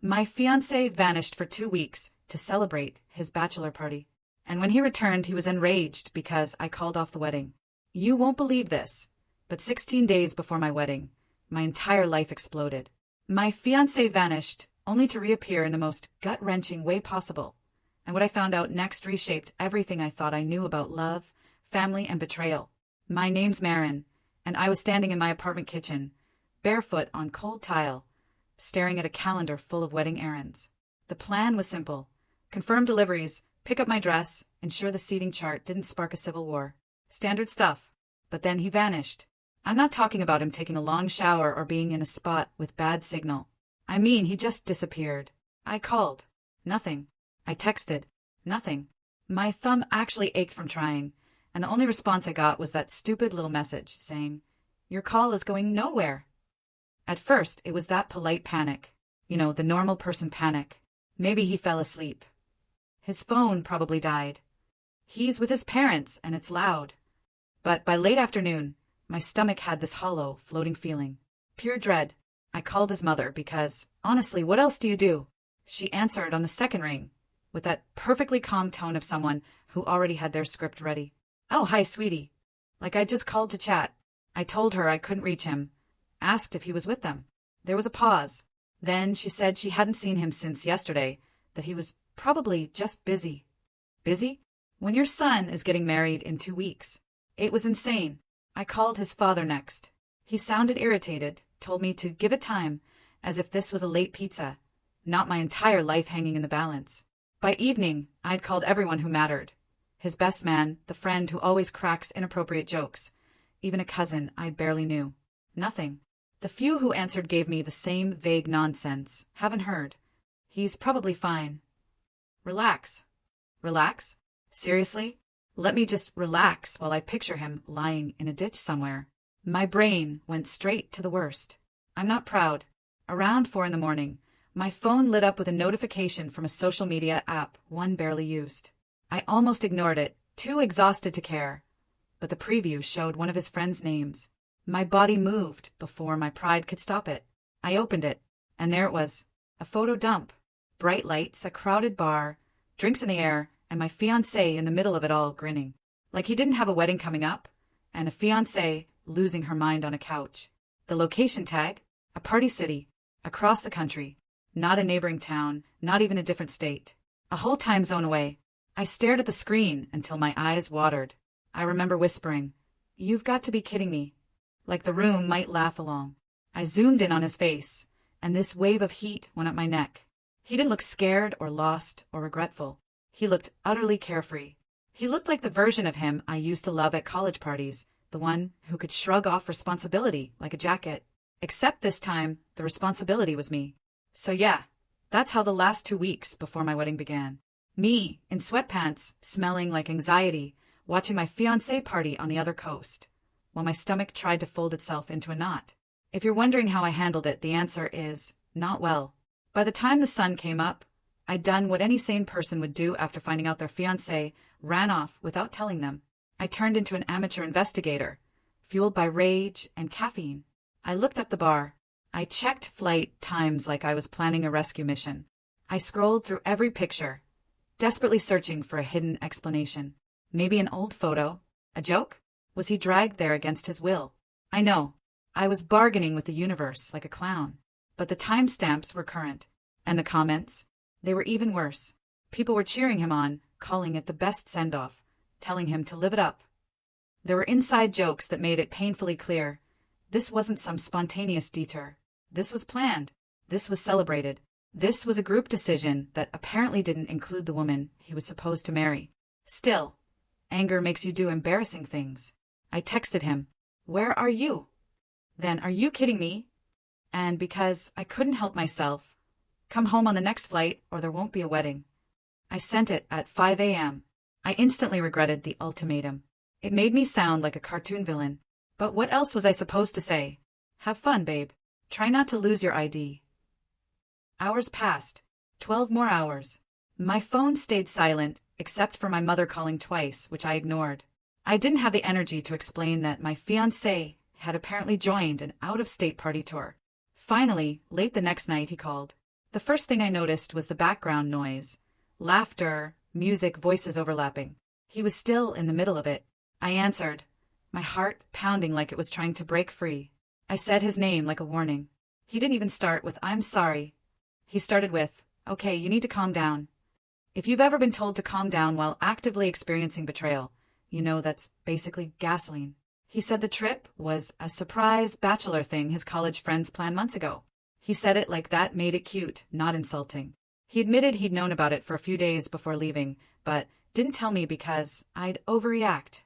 My fiance vanished for 2 weeks to celebrate his bachelor party. And when he returned, he was enraged because I called off the wedding. You won't believe this, but 16 days before my wedding, my entire life exploded. My fiance vanished, only to reappear in the most gut-wrenching way possible. And what I found out next reshaped everything I thought I knew about love, family, and betrayal. My name's Marin, and I was standing in my apartment kitchen, barefoot on cold tile, staring at a calendar full of wedding errands. The plan was simple. Confirm deliveries, pick up my dress, ensure the seating chart didn't spark a civil war. Standard stuff. But then he vanished. I'm not talking about him taking a long shower or being in a spot with bad signal. I mean, he just disappeared. I called. Nothing. I texted. Nothing. My thumb actually ached from trying, and the only response I got was that stupid little message saying, "Your call is going nowhere." At first, it was that polite panic. You know, the normal person panic. Maybe he fell asleep. His phone probably died. He's with his parents, and it's loud. But by late afternoon, my stomach had this hollow, floating feeling. Pure dread. I called his mother because, honestly, what else do you do? She answered on the second ring, with that perfectly calm tone of someone who already had their script ready. "Oh, hi, sweetie. Like I just called to chat." I told her I couldn't reach him, asked if he was with them. There was a pause. Then she said she hadn't seen him since yesterday, that he was probably just busy. Busy? When your son is getting married in 2 weeks. It was insane. I called his father next. He sounded irritated, told me to give it time, as if this was a late pizza, not my entire life hanging in the balance. By evening, I'd called everyone who mattered. His best man, the friend who always cracks inappropriate jokes, even a cousin I barely knew. Nothing. The few who answered gave me the same vague nonsense. Haven't heard. He's probably fine. Relax. Relax? Seriously? Let me just relax while I picture him lying in a ditch somewhere. My brain went straight to the worst. I'm not proud. Around 4 a.m, my phone lit up with a notification from a social media app one barely used. I almost ignored it, too exhausted to care. But the preview showed one of his friends' names. My body moved before my pride could stop it. I opened it, and there it was. A photo dump. Bright lights, a crowded bar, drinks in the air, and my fiancé in the middle of it all grinning. Like he didn't have a wedding coming up, and a fiancé losing her mind on a couch. The location tag? A party city. Across the country. Not a neighboring town, not even a different state. A whole time zone away. I stared at the screen until my eyes watered. I remember whispering, "You've got to be kidding me." Like the room might laugh along. I zoomed in on his face, and this wave of heat went up my neck. He didn't look scared or lost or regretful. He looked utterly carefree. He looked like the version of him I used to love at college parties, the one who could shrug off responsibility like a jacket. Except this time, the responsibility was me. So yeah, that's how the last 2 weeks before my wedding began. Me, in sweatpants, smelling like anxiety, watching my fiancé party on the other coast, while my stomach tried to fold itself into a knot. If you're wondering how I handled it, the answer is, not well. By the time the sun came up, I'd done what any sane person would do after finding out their fiancé ran off without telling them. I turned into an amateur investigator, fueled by rage and caffeine. I looked up the bar. I checked flight times like I was planning a rescue mission. I scrolled through every picture, desperately searching for a hidden explanation. Maybe an old photo? A joke? Was he dragged there against his will? I know. I was bargaining with the universe like a clown. But the timestamps were current. And the comments? They were even worse. People were cheering him on, calling it the best send-off, telling him to live it up. There were inside jokes that made it painfully clear. This wasn't some spontaneous detour. This was planned. This was celebrated. This was a group decision that apparently didn't include the woman he was supposed to marry. Still, anger makes you do embarrassing things. I texted him, "Where are you?" Then, "Are you kidding me?" And because I couldn't help myself, "Come home on the next flight or there won't be a wedding." I sent it at 5 a.m. I instantly regretted the ultimatum. It made me sound like a cartoon villain. But what else was I supposed to say? "Have fun, babe. Try not to lose your ID." Hours passed. 12 more hours. My phone stayed silent, except for my mother calling twice, which I ignored. I didn't have the energy to explain that my fiancé had apparently joined an out-of-state party tour. Finally, late the next night, he called. The first thing I noticed was the background noise. Laughter, music, voices overlapping. He was still in the middle of it. I answered, my heart pounding like it was trying to break free. I said his name like a warning. He didn't even start with, I'm sorry. He started with, okay, you need to calm down. If you've ever been told to calm down while actively experiencing betrayal, you know that's basically gasoline. He said the trip was a surprise bachelor thing his college friends planned months ago. He said it like that made it cute, not insulting. He admitted he'd known about it for a few days before leaving, but didn't tell me because I'd overreact.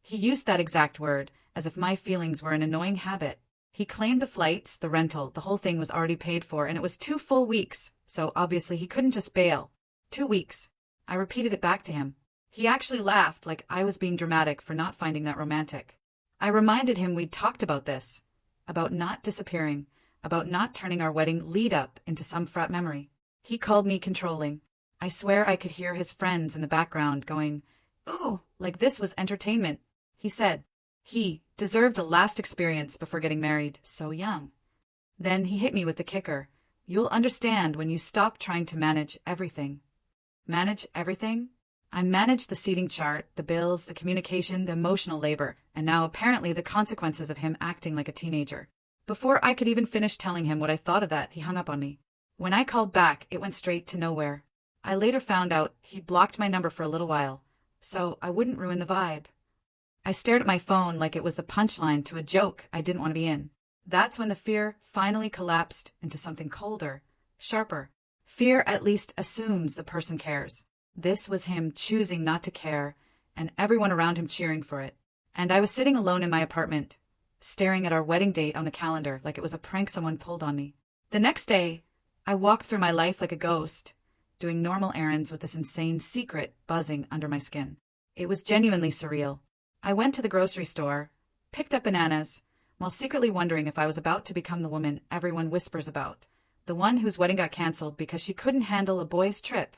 He used that exact word, as if my feelings were an annoying habit. He claimed the flights, the rental, the whole thing was already paid for, and it was 2 full weeks, so obviously he couldn't just bail. 2 weeks. I repeated it back to him. He actually laughed like I was being dramatic for not finding that romantic. I reminded him we'd talked about this, about not disappearing, about not turning our wedding lead-up into some frat memory. He called me controlling. I swear I could hear his friends in the background going, ooh, like this was entertainment. He said he deserved a last experience before getting married so young. Then he hit me with the kicker. You'll understand when you stop trying to manage everything. Manage everything? I managed the seating chart, the bills, the communication, the emotional labor, and now apparently the consequences of him acting like a teenager. Before I could even finish telling him what I thought of that, he hung up on me. When I called back, it went straight to nowhere. I later found out he'd blocked my number for a little while, so I wouldn't ruin the vibe. I stared at my phone like it was the punchline to a joke I didn't want to be in. That's when the fear finally collapsed into something colder, sharper. Fear at least assumes the person cares. This was him choosing not to care, and everyone around him cheering for it. And I was sitting alone in my apartment, staring at our wedding date on the calendar like it was a prank someone pulled on me. The next day, I walked through my life like a ghost, doing normal errands with this insane secret buzzing under my skin. It was genuinely surreal. I went to the grocery store, picked up bananas, while secretly wondering if I was about to become the woman everyone whispers about, the one whose wedding got canceled because she couldn't handle a boy's trip.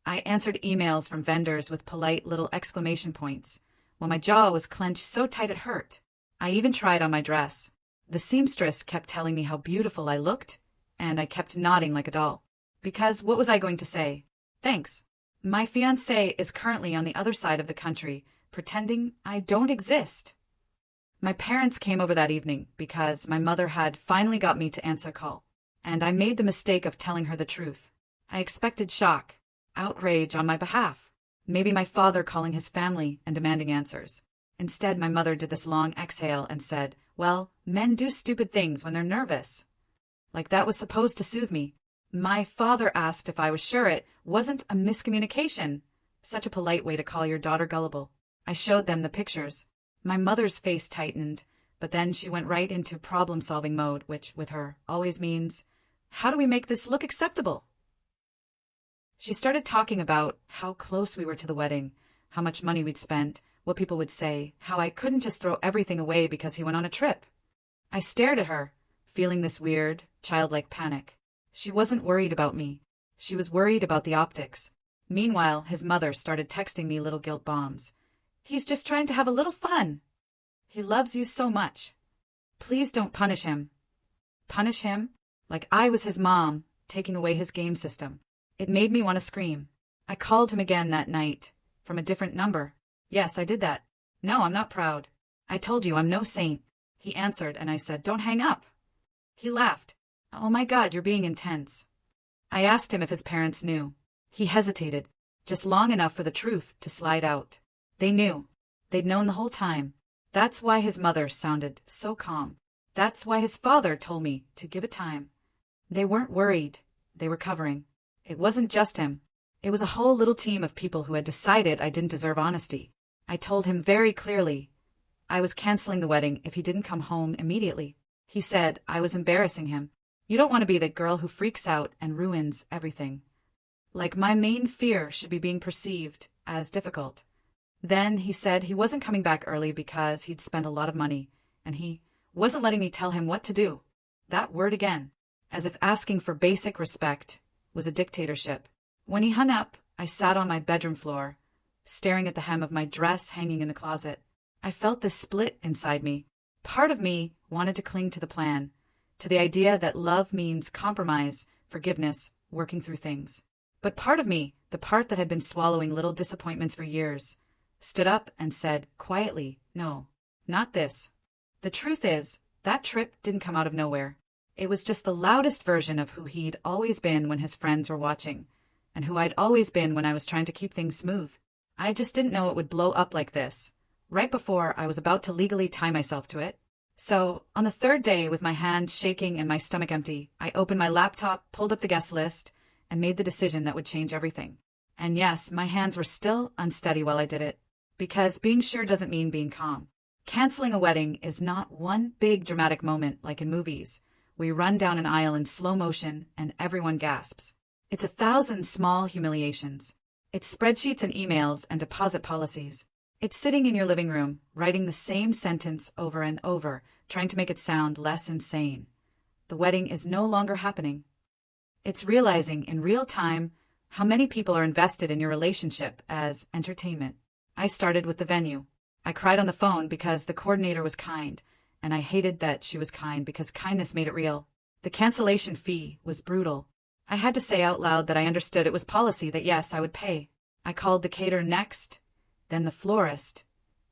I answered emails from vendors with polite little exclamation points, while my jaw was clenched so tight it hurt. I even tried on my dress. The seamstress kept telling me how beautiful I looked, and I kept nodding like a doll. Because what was I going to say? Thanks. My fiance is currently on the other side of the country, pretending I don't exist. My parents came over that evening because my mother had finally got me to answer call, and I made the mistake of telling her the truth. I expected shock, outrage on my behalf, maybe my father calling his family and demanding answers. Instead, my mother did this long exhale and said, well, men do stupid things when they're nervous. Like that was supposed to soothe me. My father asked if I was sure it wasn't a miscommunication. Such a polite way to call your daughter gullible. I showed them the pictures. My mother's face tightened, but then she went right into problem-solving mode, which, with her, always means, how do we make this look acceptable? She started talking about how close we were to the wedding, how much money we'd spent, what people would say, how I couldn't just throw everything away because he went on a trip. I stared at her, feeling this weird, childlike panic. She wasn't worried about me. She was worried about the optics. Meanwhile, his mother started texting me little guilt bombs. He's just trying to have a little fun. He loves you so much. Please don't punish him. Punish him? Like I was his mom, taking away his game system. It made me want to scream. I called him again that night, from a different number. Yes, I did that. No, I'm not proud. I told you I'm no saint. He answered, and I said, don't hang up. He laughed. Oh my God, you're being intense. I asked him if his parents knew. He hesitated, just long enough for the truth to slide out. They knew. They'd known the whole time. That's why his mother sounded so calm. That's why his father told me to give it time. They weren't worried. They were covering. It wasn't just him. It was a whole little team of people who had decided I didn't deserve honesty. I told him very clearly I was canceling the wedding if he didn't come home immediately. He said I was embarrassing him. You don't want to be the girl who freaks out and ruins everything. Like my main fear should be being perceived as difficult. Then he said he wasn't coming back early because he'd spent a lot of money, and he wasn't letting me tell him what to do. That word again, as if asking for basic respect was a dictatorship. When he hung up, I sat on my bedroom floor, staring at the hem of my dress hanging in the closet. I felt this split inside me. Part of me wanted to cling to the plan, to the idea that love means compromise, forgiveness, working through things. But part of me, the part that had been swallowing little disappointments for years, stood up and said quietly, no, not this. The truth is, that trip didn't come out of nowhere. It was just the loudest version of who he'd always been when his friends were watching, and who I'd always been when I was trying to keep things smooth. I just didn't know it would blow up like this, right before I was about to legally tie myself to it. So, on the third day, with my hands shaking and my stomach empty, I opened my laptop, pulled up the guest list, and made the decision that would change everything. And yes, my hands were still unsteady while I did it, because being sure doesn't mean being calm. Canceling a wedding is not one big dramatic moment like in movies. We run down an aisle in slow motion and everyone gasps. It's 1,000 small humiliations. It's spreadsheets and emails and deposit policies. It's sitting in your living room, writing the same sentence over and over, trying to make it sound less insane. The wedding is no longer happening. It's realizing in real time how many people are invested in your relationship as entertainment. I started with the venue. I cried on the phone because the coordinator was kind, and I hated that she was kind because kindness made it real. The cancellation fee was brutal. I had to say out loud that I understood it was policy that yes, I would pay. I called the caterer next, then the florist,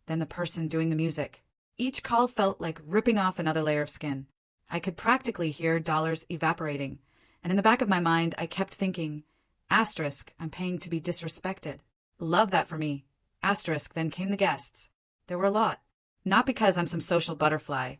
then the person doing the music. Each call felt like ripping off another layer of skin. I could practically hear dollars evaporating, and in the back of my mind I kept thinking, asterisk, I'm paying to be disrespected. Love that for me. Asterisk, then came the guests. There were a lot. Not because I'm some social butterfly,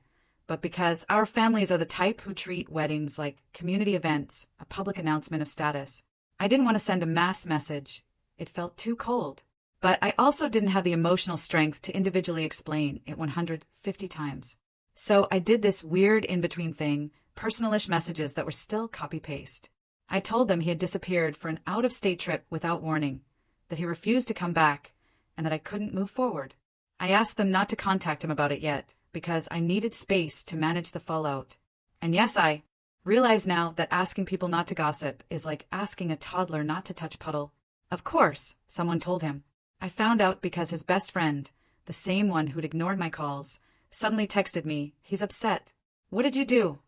but because our families are the type who treat weddings like community events, a public announcement of status. I didn't want to send a mass message. It felt too cold. But I also didn't have the emotional strength to individually explain it 150 times. So I did this weird in-between thing, personalish messages that were still copy-paste. I told them he had disappeared for an out-of-state trip without warning, that he refused to come back, and that I couldn't move forward. I asked them not to contact him about it yet, because I needed space to manage the fallout. And yes, I realize now that asking people not to gossip is like asking a toddler not to touch puddle. Of course, someone told him. I found out because his best friend, the same one who'd ignored my calls, suddenly texted me, he's upset. What did you do?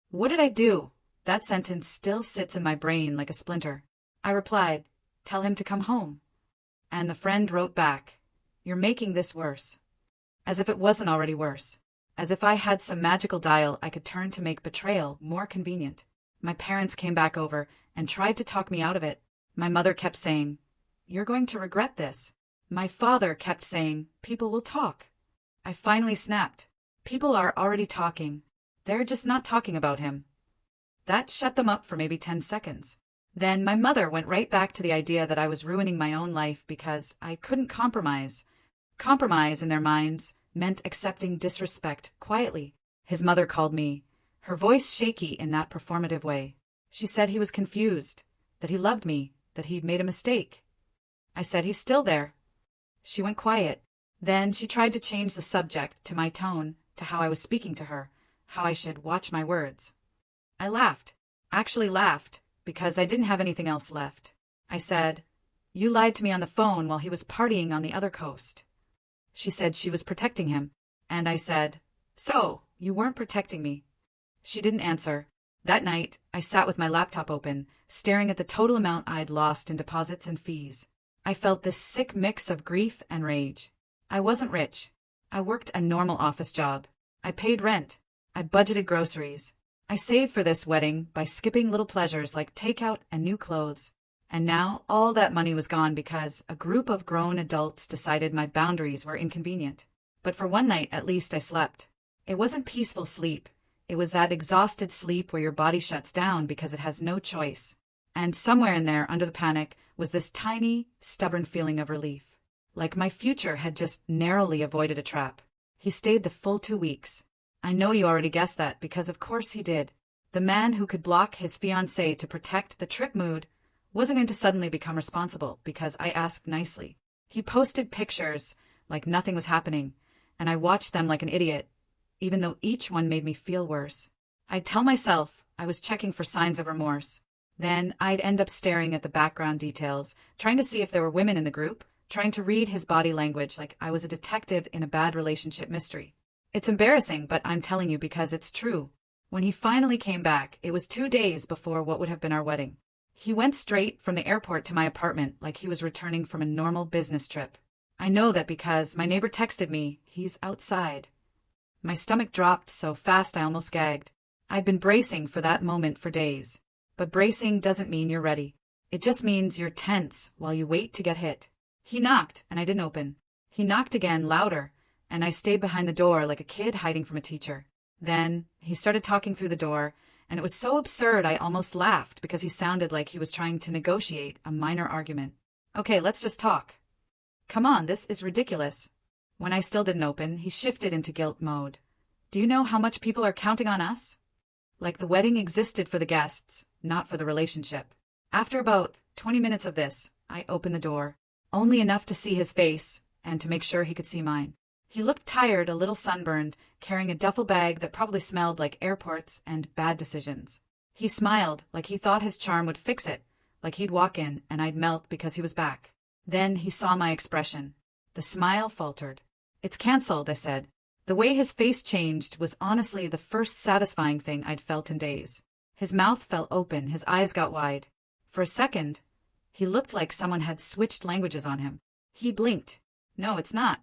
What did I do? That sentence still sits in my brain like a splinter. I replied, tell him to come home. And the friend wrote back, you're making this worse. As if it wasn't already worse. As if I had some magical dial I could turn to make betrayal more convenient. My parents came back over and tried to talk me out of it. My mother kept saying, you're going to regret this. My father kept saying, people will talk. I finally snapped. People are already talking. They're just not talking about him. That shut them up for maybe 10 seconds. Then my mother went right back to the idea that I was ruining my own life because I couldn't compromise. Compromise, in their minds, meant accepting disrespect quietly. His mother called me, her voice shaky in that performative way. She said he was confused, that he loved me, that he'd made a mistake. I said he's still there. She went quiet. Then she tried to change the subject to my tone, to how I was speaking to her, how I should watch my words. I laughed. Actually laughed, because I didn't have anything else left. I said, you lied to me on the phone while he was partying on the other coast. She said she was protecting him, and I said, so, you weren't protecting me. She didn't answer. That night, I sat with my laptop open, staring at the total amount I'd lost in deposits and fees. I felt this sick mix of grief and rage. I wasn't rich. I worked a normal office job. I paid rent. I budgeted groceries. I saved for this wedding by skipping little pleasures like takeout and new clothes. And now all that money was gone because a group of grown adults decided my boundaries were inconvenient. But for one night at least I slept. It wasn't peaceful sleep. It was that exhausted sleep where your body shuts down because it has no choice. And somewhere in there, under the panic, was this tiny, stubborn feeling of relief. Like my future had just narrowly avoided a trap. He stayed the full 2 weeks. I know you already guessed that because of course he did. The man who could block his fiance to protect the trip mood wasn't going to suddenly become responsible because I asked nicely. He posted pictures like nothing was happening, and I watched them like an idiot, even though each one made me feel worse. I'd tell myself I was checking for signs of remorse. Then I'd end up staring at the background details, trying to see if there were women in the group, trying to read his body language like I was a detective in a bad relationship mystery. It's embarrassing, but I'm telling you because it's true. When he finally came back, it was 2 days before what would have been our wedding. He went straight from the airport to my apartment like he was returning from a normal business trip. I know that because my neighbor texted me, he's outside. My stomach dropped so fast I almost gagged. I'd been bracing for that moment for days. But bracing doesn't mean you're ready. It just means you're tense while you wait to get hit. He knocked, and I didn't open. He knocked again, louder, and I stayed behind the door like a kid hiding from a teacher. Then, he started talking through the door, and it was so absurd I almost laughed because he sounded like he was trying to negotiate a minor argument. Okay, let's just talk. Come on, this is ridiculous. When I still didn't open, he shifted into guilt mode. Do you know how much people are counting on us? Like the wedding existed for the guests, not for the relationship. After about 20 minutes of this, I opened the door, only enough to see his face and to make sure he could see mine. He looked tired, a little sunburned, carrying a duffel bag that probably smelled like airports and bad decisions. He smiled like he thought his charm would fix it, like he'd walk in and I'd melt because he was back. Then he saw my expression. The smile faltered. It's cancelled, I said. The way his face changed was honestly the first satisfying thing I'd felt in days. His mouth fell open, his eyes got wide. For a second, he looked like someone had switched languages on him. He blinked. No, it's not.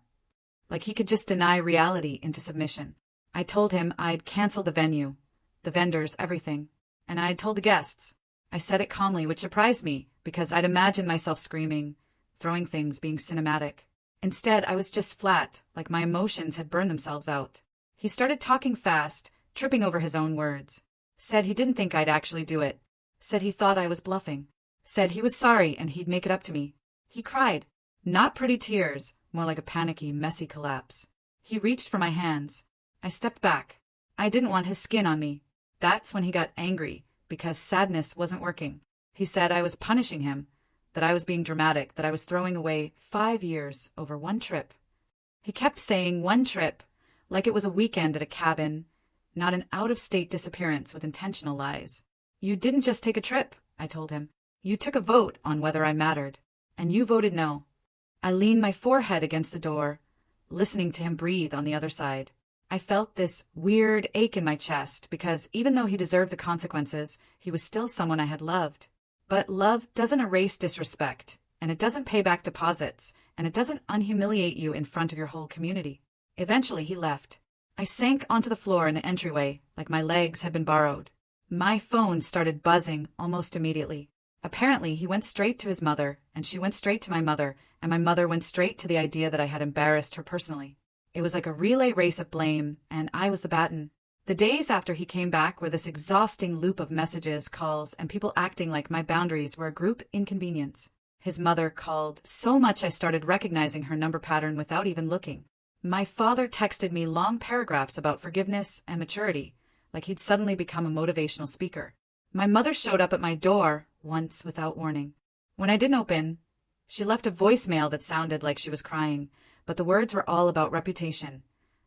Like he could just deny reality into submission. I told him I'd canceled the venue, the vendors, everything. And I'd told the guests. I said it calmly, which surprised me, because I'd imagined myself screaming, throwing things, being cinematic. Instead, I was just flat, like my emotions had burned themselves out. He started talking fast, tripping over his own words. Said he didn't think I'd actually do it. Said he thought I was bluffing. Said he was sorry and he'd make it up to me. He cried. Not pretty tears, more like a panicky, messy collapse. He reached for my hands. I stepped back. I didn't want his skin on me. That's when he got angry, because sadness wasn't working. He said I was punishing him, that I was being dramatic, that I was throwing away 5 years over one trip. He kept saying one trip, like it was a weekend at a cabin, not an out-of-state disappearance with intentional lies. You didn't just take a trip, I told him. You took a vote on whether I mattered, and you voted no. I leaned my forehead against the door, listening to him breathe on the other side. I felt this weird ache in my chest because even though he deserved the consequences, he was still someone I had loved. But love doesn't erase disrespect, and it doesn't pay back deposits, and it doesn't unhumiliate you in front of your whole community. Eventually, he left. I sank onto the floor in the entryway, like my legs had been borrowed. My phone started buzzing almost immediately. Apparently, he went straight to his mother, and she went straight to my mother, and my mother went straight to the idea that I had embarrassed her personally. It was like a relay race of blame, and I was the baton. The days after he came back were this exhausting loop of messages, calls, and people acting like my boundaries were a group inconvenience. His mother called so much I started recognizing her number pattern without even looking. My father texted me long paragraphs about forgiveness and maturity, like he'd suddenly become a motivational speaker. My mother showed up at my door once without warning. When I didn't open, she left a voicemail that sounded like she was crying, but the words were all about reputation,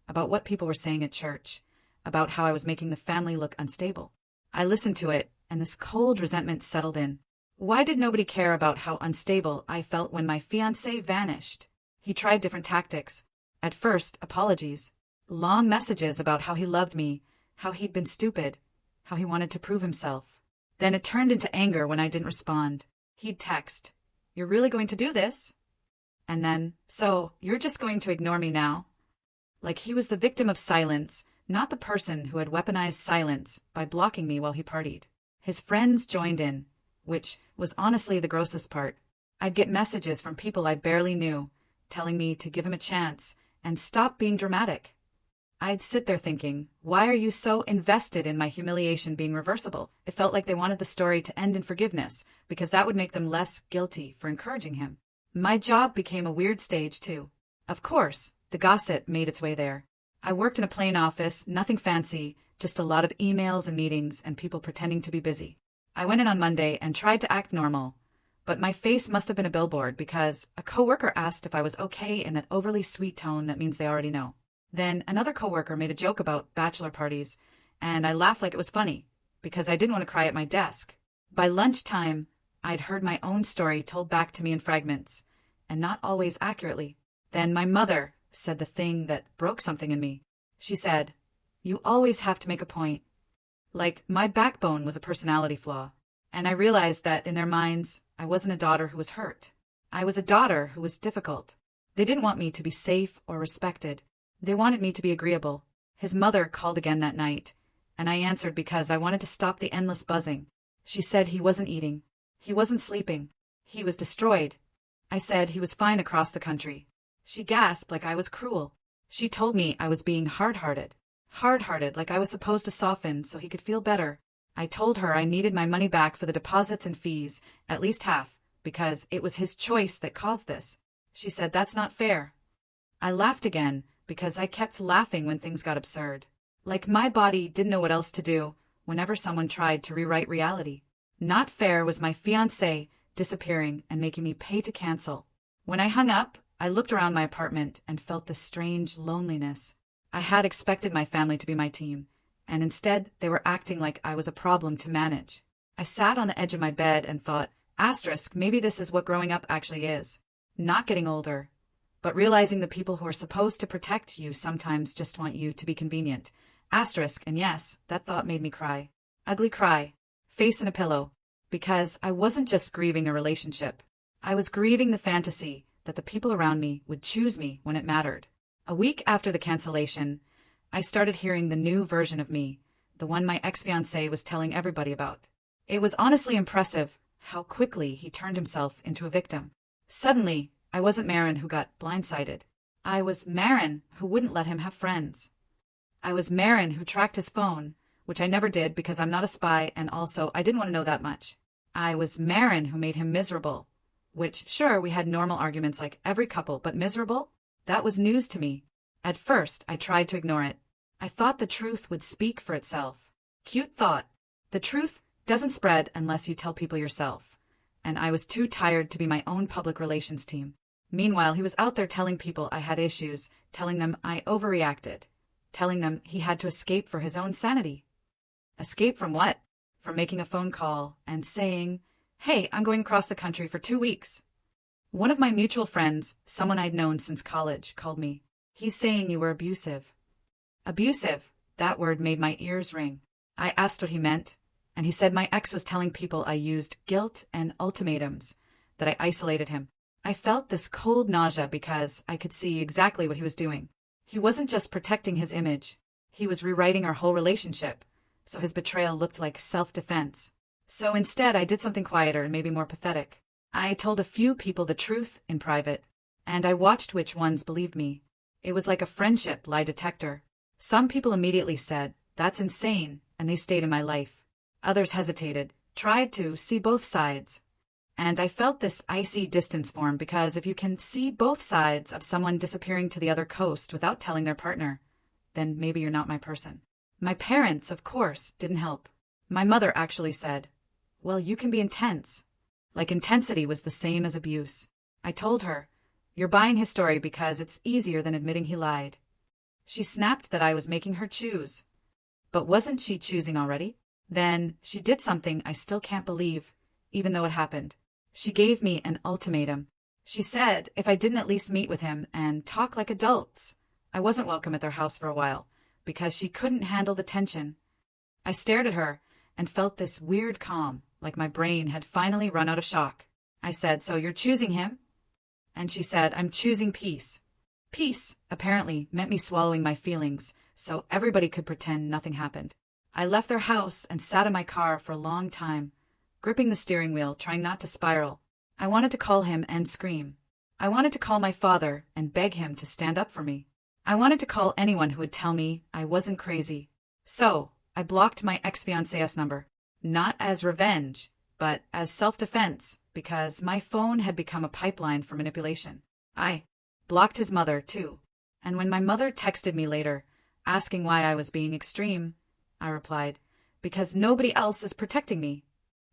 about what people were saying at church, about how I was making the family look unstable. I listened to it, and this cold resentment settled in. Why did nobody care about how unstable I felt when my fiance vanished? He tried different tactics. At first, apologies. Long messages about how he loved me, how he'd been stupid, how he wanted to prove himself. Then it turned into anger when I didn't respond. He'd text, "You're really going to do this?" And then, "So, you're just going to ignore me now?" Like he was the victim of silence, not the person who had weaponized silence by blocking me while he partied. His friends joined in, which was honestly the grossest part. I'd get messages from people I barely knew, telling me to give him a chance and stop being dramatic. I'd sit there thinking, why are you so invested in my humiliation being reversible? It felt like they wanted the story to end in forgiveness, because that would make them less guilty for encouraging him. My job became a weird stage, too. Of course, the gossip made its way there. I worked in a plain office, nothing fancy, just a lot of emails and meetings and people pretending to be busy. I went in on Monday and tried to act normal, but my face must have been a billboard because a coworker asked if I was okay in that overly sweet tone that means they already know. Then another coworker made a joke about bachelor parties, and I laughed like it was funny, because I didn't want to cry at my desk. By lunchtime, I'd heard my own story told back to me in fragments, and not always accurately. Then my mother said the thing that broke something in me. She said, "You always have to make a point. Like my backbone was a personality flaw. And I realized that in their minds, I wasn't a daughter who was hurt. I was a daughter who was difficult. They didn't want me to be safe or respected. They wanted me to be agreeable. His mother called again that night, and I answered because I wanted to stop the endless buzzing. She said he wasn't eating. He wasn't sleeping. He was destroyed. I said he was fine across the country. She gasped like I was cruel. She told me I was being hard-hearted. Hard-hearted, like I was supposed to soften so he could feel better. I told her I needed my money back for the deposits and fees, at least half, because it was his choice that caused this. She said that's not fair. I laughed again, because I kept laughing when things got absurd. Like my body didn't know what else to do whenever someone tried to rewrite reality. Not fair was my fiance disappearing and making me pay to cancel. When I hung up, I looked around my apartment and felt this strange loneliness. I had expected my family to be my team, and instead they were acting like I was a problem to manage. I sat on the edge of my bed and thought, maybe this is what growing up actually is. Not getting older, but realizing the people who are supposed to protect you sometimes just want you to be convenient. And yes, that thought made me cry. Ugly cry. Face in a pillow. Because I wasn't just grieving a relationship. I was grieving the fantasy that the people around me would choose me when it mattered. A week after the cancellation, I started hearing the new version of me, the one my ex-fiancé was telling everybody about. It was honestly impressive how quickly he turned himself into a victim. Suddenly, I wasn't Marin who got blindsided. I was Marin who wouldn't let him have friends. I was Marin who tracked his phone, which I never did because I'm not a spy and also I didn't want to know that much. I was Marin who made him miserable, which, sure, we had normal arguments like every couple, but miserable? That was news to me. At first, I tried to ignore it. I thought the truth would speak for itself. Cute thought. The truth doesn't spread unless you tell people yourself. And I was too tired to be my own public relations team. Meanwhile, he was out there telling people I had issues, telling them I overreacted, telling them he had to escape for his own sanity. Escape from what? From making a phone call and saying, "Hey, I'm going across the country for 2 weeks." One of my mutual friends, someone I'd known since college, called me. "He's saying you were abusive." Abusive, that word made my ears ring. I asked what he meant, and he said my ex was telling people I used guilt and ultimatums, that I isolated him. I felt this cold nausea because I could see exactly what he was doing. He wasn't just protecting his image, he was rewriting our whole relationship, so his betrayal looked like self-defense. So instead I did something quieter and maybe more pathetic. I told a few people the truth in private, and I watched which ones believed me. It was like a friendship lie detector. Some people immediately said, "That's insane," and they stayed in my life. Others hesitated, tried to see both sides. And I felt this icy distance form because if you can see both sides of someone disappearing to the other coast without telling their partner, then maybe you're not my person. My parents, of course, didn't help. My mother actually said, "Well, you can be intense." Like intensity was the same as abuse. I told her, "You're buying his story because it's easier than admitting he lied." She snapped that I was making her choose. But wasn't she choosing already? Then she did something I still can't believe, even though it happened. She gave me an ultimatum. She said if I didn't at least meet with him and talk like adults, I wasn't welcome at their house for a while, because she couldn't handle the tension. I stared at her and felt this weird calm, like my brain had finally run out of shock. I said, "So you're choosing him?" And she said, "I'm choosing peace." Peace, apparently, meant me swallowing my feelings, so everybody could pretend nothing happened. I left their house and sat in my car for a long time, gripping the steering wheel, trying not to spiral. I wanted to call him and scream. I wanted to call my father and beg him to stand up for me. I wanted to call anyone who would tell me I wasn't crazy. So, I blocked my ex-fiancé's number. Not as revenge, but as self-defense, because my phone had become a pipeline for manipulation. I blocked his mother, too. And when my mother texted me later, asking why I was being extreme, I replied, "Because nobody else is protecting me."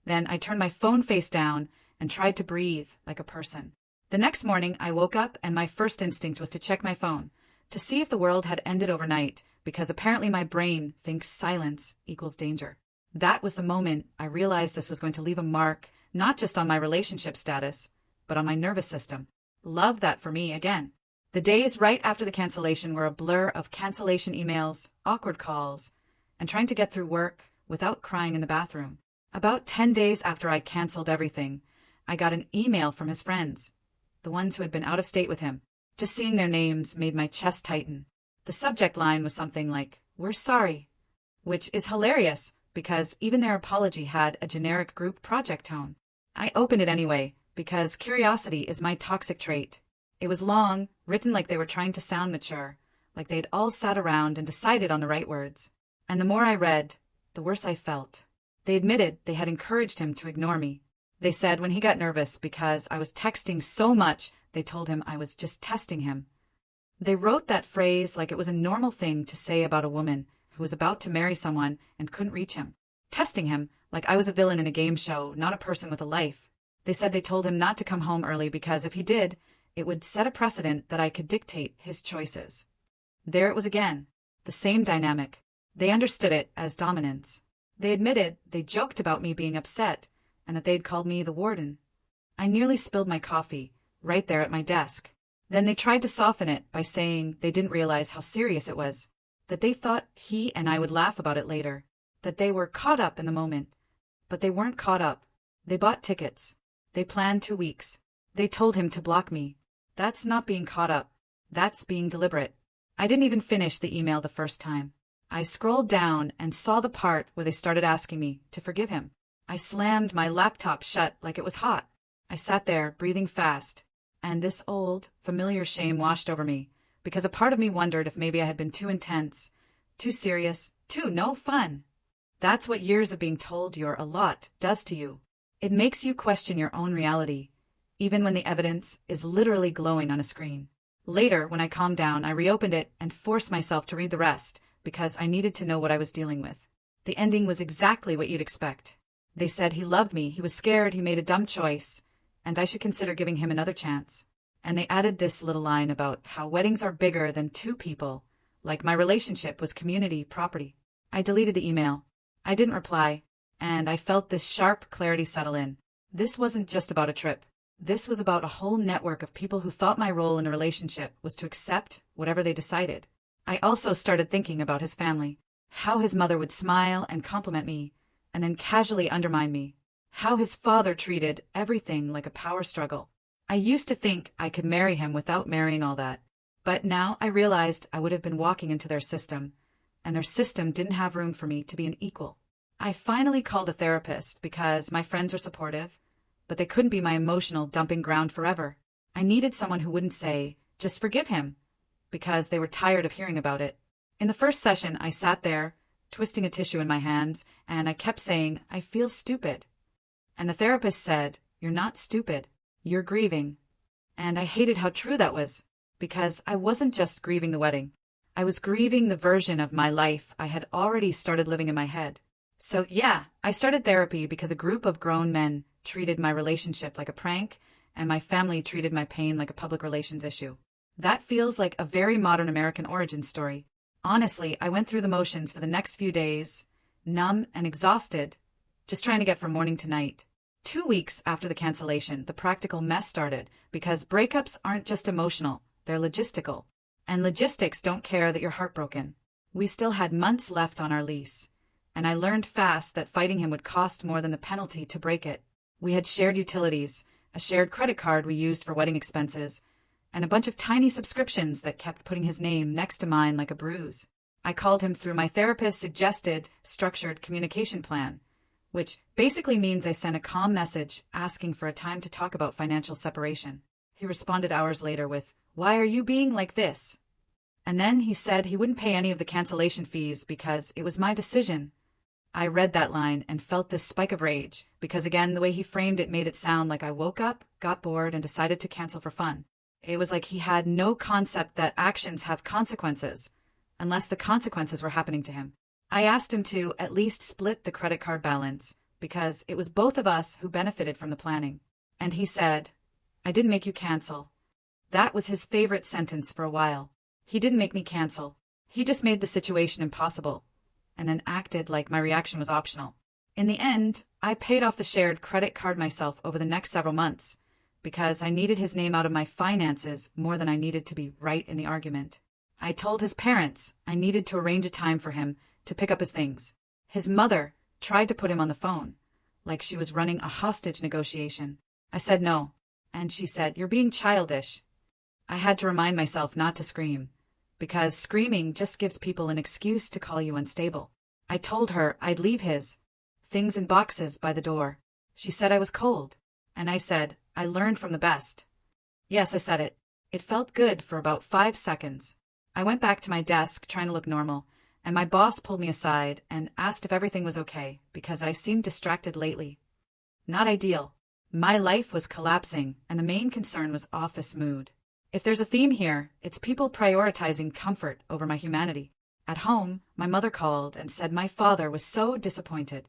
Then I turned my phone face down and tried to breathe like a person. The next morning, I woke up and my first instinct was to check my phone, to see if the world had ended overnight, because apparently my brain thinks silence equals danger. That was the moment I realized this was going to leave a mark, not just on my relationship status, but on my nervous system. Love that for me again. The days right after the cancellation were a blur of cancellation emails, awkward calls, and trying to get through work without crying in the bathroom. About 10 days after I canceled everything, I got an email from his friends, the ones who had been out of state with him. Just seeing their names made my chest tighten. The subject line was something like, "We're sorry," which is hilarious because even their apology had a generic group project tone. I opened it anyway, because curiosity is my toxic trait. It was long, written like they were trying to sound mature, like they'd all sat around and decided on the right words. And the more I read, the worse I felt. They admitted they had encouraged him to ignore me. They said when he got nervous because I was texting so much, they told him I was just testing him. They wrote that phrase like it was a normal thing to say about a woman who was about to marry someone and couldn't reach him. Testing him like I was a villain in a game show, not a person with a life. They said they told him not to come home early because if he did, it would set a precedent that I could dictate his choices. There it was again, the same dynamic. They understood it as dominance. They admitted they joked about me being upset and that they'd called me the warden. I nearly spilled my coffee right there at my desk. Then they tried to soften it by saying they didn't realize how serious it was, that they thought he and I would laugh about it later, that they were caught up in the moment. But they weren't caught up. They bought tickets. They planned 2 weeks. They told him to block me. That's not being caught up. That's being deliberate. I didn't even finish the email the first time. I scrolled down and saw the part where they started asking me to forgive him. I slammed my laptop shut like it was hot. I sat there, breathing fast, and this old, familiar shame washed over me, because a part of me wondered if maybe I had been too intense, too serious, too no fun. That's what years of being told you're a lot does to you. It makes you question your own reality, even when the evidence is literally glowing on a screen. Later, when I calmed down, I reopened it and forced myself to read the rest, because I needed to know what I was dealing with. The ending was exactly what you'd expect. They said he loved me, he was scared he made a dumb choice, and I should consider giving him another chance. And they added this little line about how weddings are bigger than two people, like my relationship was community property. I deleted the email. I didn't reply, and I felt this sharp clarity settle in. This wasn't just about a trip. This was about a whole network of people who thought my role in a relationship was to accept whatever they decided. I also started thinking about his family, how his mother would smile and compliment me, and then casually undermine me, how his father treated everything like a power struggle. I used to think I could marry him without marrying all that, but now I realized I would have been walking into their system, and their system didn't have room for me to be an equal. I finally called a therapist because my friends are supportive, but they couldn't be my emotional dumping ground forever. I needed someone who wouldn't say, "Just forgive him," because they were tired of hearing about it. In the first session, I sat there, twisting a tissue in my hands, and I kept saying, "I feel stupid." And the therapist said, "You're not stupid. You're grieving." And I hated how true that was, because I wasn't just grieving the wedding. I was grieving the version of my life I had already started living in my head. So yeah, I started therapy because a group of grown men treated my relationship like a prank, and my family treated my pain like a public relations issue. That feels like a very modern American origin story. Honestly, I went through the motions for the next few days, numb and exhausted, just trying to get from morning to night. 2 weeks after the cancellation, the practical mess started, because breakups aren't just emotional, they're logistical. And logistics don't care that you're heartbroken. We still had months left on our lease, and I learned fast that fighting him would cost more than the penalty to break it. We had shared utilities, a shared credit card we used for wedding expenses, and a bunch of tiny subscriptions that kept putting his name next to mine like a bruise. I called him through my therapist's suggested structured communication plan, which basically means I sent a calm message asking for a time to talk about financial separation. He responded hours later with, "Why are you being like this?" And then he said he wouldn't pay any of the cancellation fees because it was my decision. I read that line and felt this spike of rage, because again, the way he framed it made it sound like I woke up, got bored, and decided to cancel for fun. It was like he had no concept that actions have consequences, unless the consequences were happening to him. I asked him to at least split the credit card balance, because it was both of us who benefited from the planning. And he said, "I didn't make you cancel." That was his favorite sentence for a while. He didn't make me cancel. He just made the situation impossible, and then acted like my reaction was optional. In the end, I paid off the shared credit card myself over the next several months, because I needed his name out of my finances more than I needed to be right in the argument. I told his parents I needed to arrange a time for him to pick up his things. His mother tried to put him on the phone, like she was running a hostage negotiation. I said no, and she said, "You're being childish." I had to remind myself not to scream, because screaming just gives people an excuse to call you unstable. I told her I'd leave his things in boxes by the door. She said I was cold, and I said, "I learned from the best." Yes, I said it. It felt good for about 5 seconds. I went back to my desk trying to look normal, and my boss pulled me aside and asked if everything was okay, because I seemed distracted lately. Not ideal. My life was collapsing, and the main concern was office mood. If there's a theme here, it's people prioritizing comfort over my humanity. At home, my mother called and said my father was so disappointed.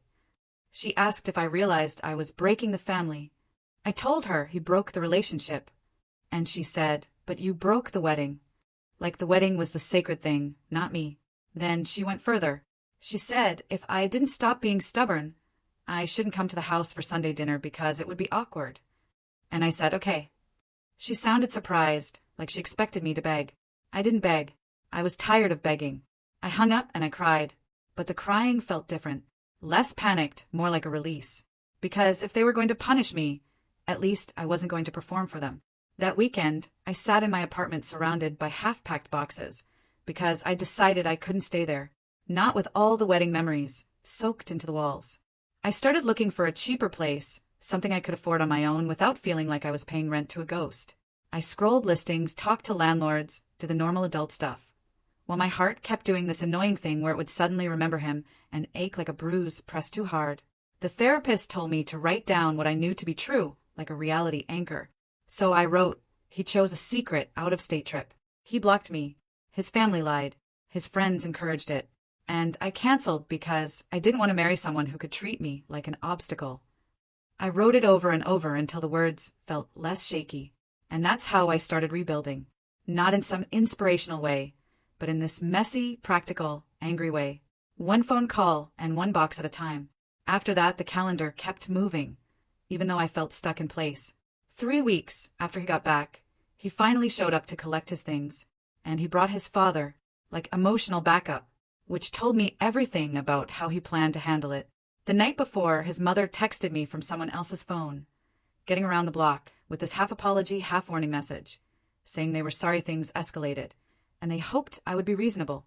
She asked if I realized I was breaking the family. I told her he broke the relationship. And she said, "But you broke the wedding." Like the wedding was the sacred thing, not me. Then she went further. She said if I didn't stop being stubborn, I shouldn't come to the house for Sunday dinner because it would be awkward. And I said, "Okay." She sounded surprised, like she expected me to beg. I didn't beg. I was tired of begging. I hung up and I cried. But the crying felt different. Less panicked, more like a release. Because if they were going to punish me, at least I wasn't going to perform for them. That weekend, I sat in my apartment surrounded by half-packed boxes, because I decided I couldn't stay there. Not with all the wedding memories soaked into the walls. I started looking for a cheaper place, something I could afford on my own without feeling like I was paying rent to a ghost. I scrolled listings, talked to landlords, did the normal adult stuff, while my heart kept doing this annoying thing where it would suddenly remember him and ache like a bruise pressed too hard. The therapist told me to write down what I knew to be true, like a reality anchor. So I wrote, he chose a secret out-of-state trip. He blocked me. His family lied. His friends encouraged it. And I canceled because I didn't want to marry someone who could treat me like an obstacle. I wrote it over and over until the words felt less shaky. And that's how I started rebuilding. Not in some inspirational way, but in this messy, practical, angry way. One phone call and one box at a time. After that, the calendar kept moving, even though I felt stuck in place. 3 weeks after he got back, he finally showed up to collect his things, and he brought his father, like emotional backup, which told me everything about how he planned to handle it. The night before, his mother texted me from someone else's phone, getting around the block, with this half-apology, half-warning message, saying they were sorry things escalated, and they hoped I would be reasonable.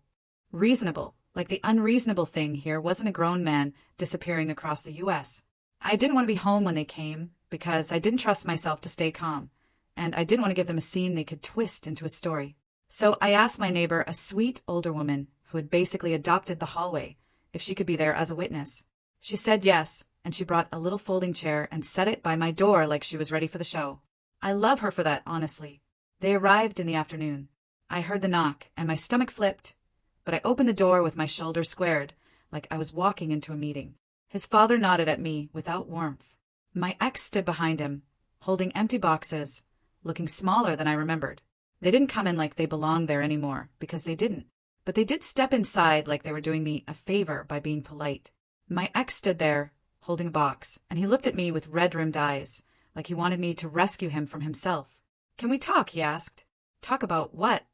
Reasonable, like the unreasonable thing here wasn't a grown man disappearing across the U.S. I didn't want to be home when they came, because I didn't trust myself to stay calm, and I didn't want to give them a scene they could twist into a story. So I asked my neighbor, a sweet older woman who had basically adopted the hallway, if she could be there as a witness. She said yes, and she brought a little folding chair and set it by my door like she was ready for the show. I love her for that, honestly. They arrived in the afternoon. I heard the knock, and my stomach flipped, but I opened the door with my shoulders squared, like I was walking into a meeting. His father nodded at me without warmth. My ex stood behind him, holding empty boxes, looking smaller than I remembered. They didn't come in like they belonged there anymore, because they didn't. But they did step inside like they were doing me a favor by being polite. My ex stood there, holding a box, and he looked at me with red-rimmed eyes, like he wanted me to rescue him from himself. "Can we talk?" he asked. "Talk about what?"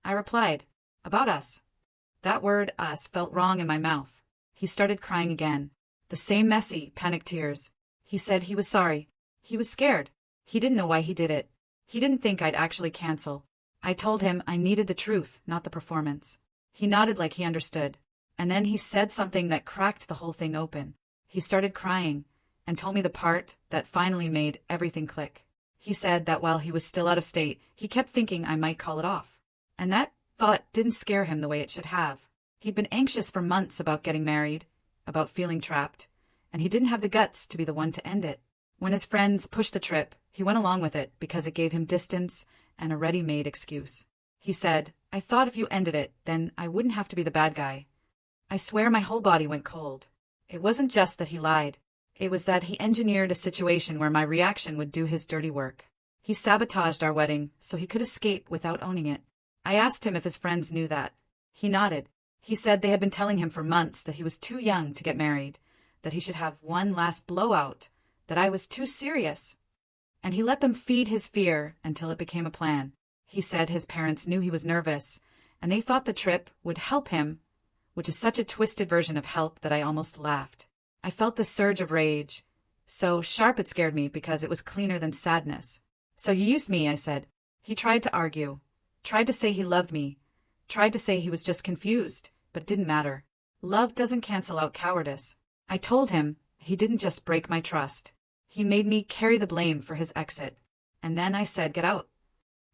I replied, "About us." That word, us, felt wrong in my mouth. He started crying again. The same messy, panicked tears. He said he was sorry. He was scared. He didn't know why he did it. He didn't think I'd actually cancel. I told him I needed the truth, not the performance. He nodded like he understood. And then he said something that cracked the whole thing open. He started crying and told me the part that finally made everything click. He said that while he was still out of state, he kept thinking I might call it off. And that thought didn't scare him the way it should have. He'd been anxious for months about getting married, about feeling trapped, and he didn't have the guts to be the one to end it. When his friends pushed the trip, he went along with it because it gave him distance and a ready-made excuse. He said, "I thought if you ended it, then I wouldn't have to be the bad guy." I swear my whole body went cold. It wasn't just that he lied. It was that he engineered a situation where my reaction would do his dirty work. He sabotaged our wedding so he could escape without owning it. I asked him if his friends knew that. He nodded. He said they had been telling him for months that he was too young to get married, that he should have one last blowout, that I was too serious. And he let them feed his fear until it became a plan. He said his parents knew he was nervous, and they thought the trip would help him, which is such a twisted version of help that I almost laughed. I felt this surge of rage. So sharp it scared me because it was cleaner than sadness. "So you used me," I said. He tried to argue, tried to say he loved me, tried to say he was just confused, but it didn't matter. Love doesn't cancel out cowardice. I told him he didn't just break my trust. He made me carry the blame for his exit. And then I said, "Get out."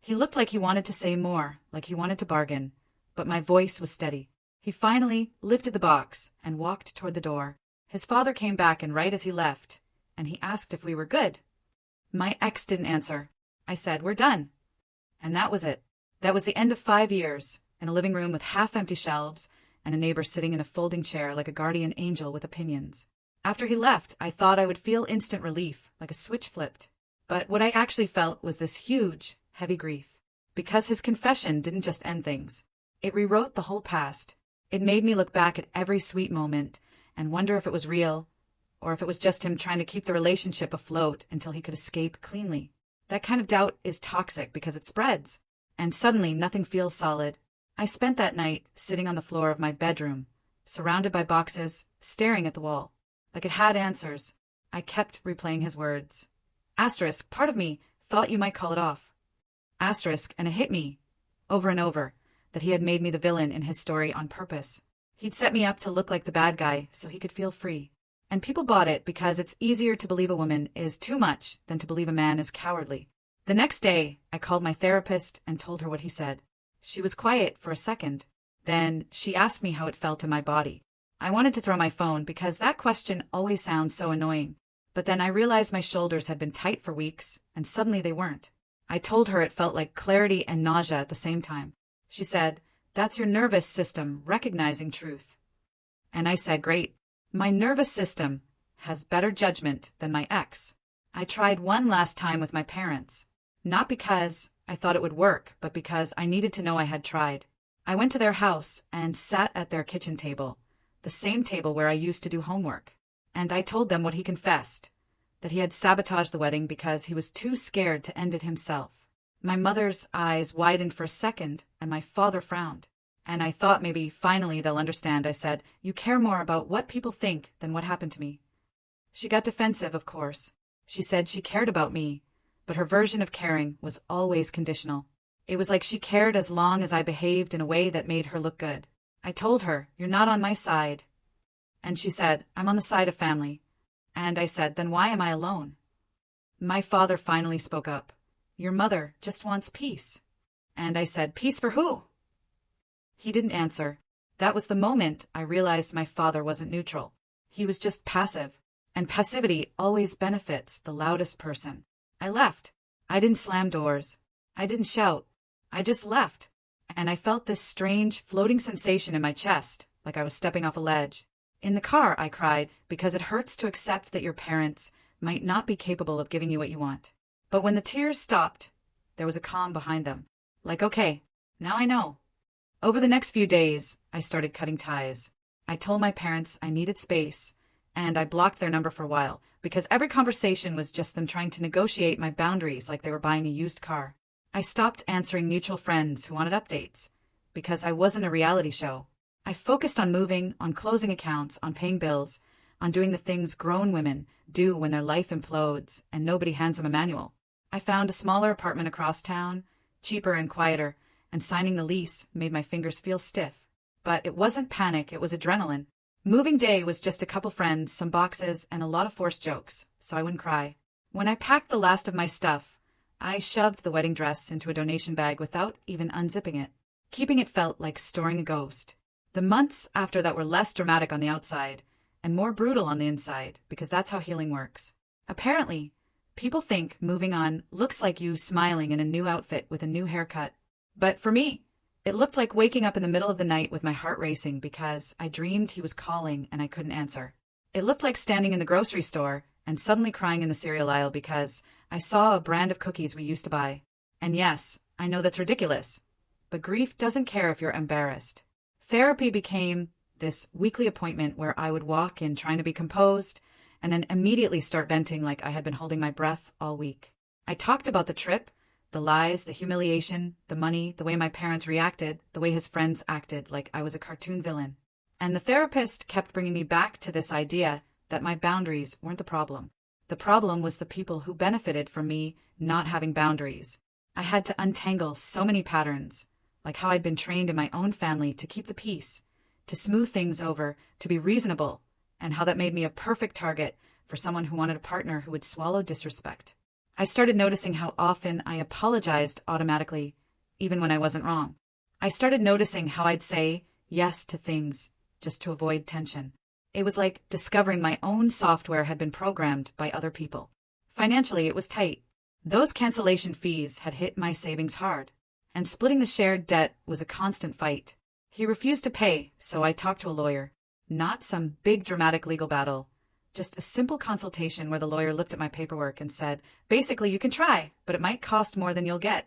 He looked like he wanted to say more, like he wanted to bargain, but my voice was steady. He finally lifted the box and walked toward the door. His father came back, and right as he left, and he asked if we were good. My ex didn't answer. I said, "We're done." And that was it. That was the end of 5 years, in a living room with half-empty shelves and a neighbor sitting in a folding chair like a guardian angel with opinions. After he left, I thought I would feel instant relief, like a switch flipped. But what I actually felt was this huge, heavy grief. Because his confession didn't just end things. It rewrote the whole past. It made me look back at every sweet moment and wonder if it was real, or if it was just him trying to keep the relationship afloat until he could escape cleanly. That kind of doubt is toxic because it spreads, and suddenly nothing feels solid. I spent that night sitting on the floor of my bedroom, surrounded by boxes, staring at the wall. Like it had answers. I kept replaying his words. Asterisk, part of me thought you might call it off. Asterisk, and it hit me, over and over, that he had made me the villain in his story on purpose. He'd set me up to look like the bad guy so he could feel free. And people bought it because it's easier to believe a woman is too much than to believe a man is cowardly. The next day, I called my therapist and told her what he said. She was quiet for a second. Then she asked me how it felt in my body. I wanted to throw my phone because that question always sounds so annoying. But then I realized my shoulders had been tight for weeks, and suddenly they weren't. I told her it felt like clarity and nausea at the same time. She said, "That's your nervous system recognizing truth." And I said, "Great. My nervous system has better judgment than my ex." I tried one last time with my parents. Not because I thought it would work, but because I needed to know I had tried. I went to their house and sat at their kitchen table, the same table where I used to do homework. And I told them what he confessed, that he had sabotaged the wedding because he was too scared to end it himself. My mother's eyes widened for a second, and my father frowned. And I thought maybe finally they'll understand. I said, "You care more about what people think than what happened to me." She got defensive, of course. She said she cared about me, but her version of caring was always conditional. It was like she cared as long as I behaved in a way that made her look good. I told her, "You're not on my side." And she said, "I'm on the side of family." And I said, "Then why am I alone?" My father finally spoke up. "Your mother just wants peace." And I said, "Peace for who?" He didn't answer. That was the moment I realized my father wasn't neutral. He was just passive. And passivity always benefits the loudest person. I left. I didn't slam doors. I didn't shout. I just left. And I felt this strange floating sensation in my chest, like I was stepping off a ledge. In the car, I cried, because it hurts to accept that your parents might not be capable of giving you what you want. But when the tears stopped, there was a calm behind them. Like, okay, now I know. Over the next few days, I started cutting ties. I told my parents I needed space, and I blocked their number for a while, because every conversation was just them trying to negotiate my boundaries like they were buying a used car. I stopped answering mutual friends who wanted updates, because I wasn't a reality show. I focused on moving, on closing accounts, on paying bills, on doing the things grown women do when their life implodes and nobody hands them a manual. I found a smaller apartment across town, cheaper and quieter, and signing the lease made my fingers feel stiff. But it wasn't panic, it was adrenaline. Moving day was just a couple friends, some boxes, and a lot of forced jokes, so I wouldn't cry. When I packed the last of my stuff, I shoved the wedding dress into a donation bag without even unzipping it. Keeping it felt like storing a ghost. The months after that were less dramatic on the outside, and more brutal on the inside, because that's how healing works. Apparently, people think moving on looks like you smiling in a new outfit with a new haircut. But for me, it looked like waking up in the middle of the night with my heart racing because I dreamed he was calling and I couldn't answer. It looked like standing in the grocery store and suddenly crying in the cereal aisle because I saw a brand of cookies we used to buy. And yes, I know that's ridiculous, but grief doesn't care if you're embarrassed. Therapy became this weekly appointment where I would walk in trying to be composed and then immediately start venting like I had been holding my breath all week. I talked about the trip, the lies, the humiliation, the money, the way my parents reacted, the way his friends acted like I was a cartoon villain. And the therapist kept bringing me back to this idea that my boundaries weren't the problem. The problem was the people who benefited from me not having boundaries. I had to untangle so many patterns, like how I'd been trained in my own family to keep the peace, to smooth things over, to be reasonable, and how that made me a perfect target for someone who wanted a partner who would swallow disrespect. I started noticing how often I apologized automatically, even when I wasn't wrong. I started noticing how I'd say yes to things just to avoid tension. It was like discovering my own software had been programmed by other people. Financially, it was tight. Those cancellation fees had hit my savings hard, and splitting the shared debt was a constant fight. He refused to pay, so I talked to a lawyer. Not some big dramatic legal battle, just a simple consultation where the lawyer looked at my paperwork and said, basically, you can try, but it might cost more than you'll get.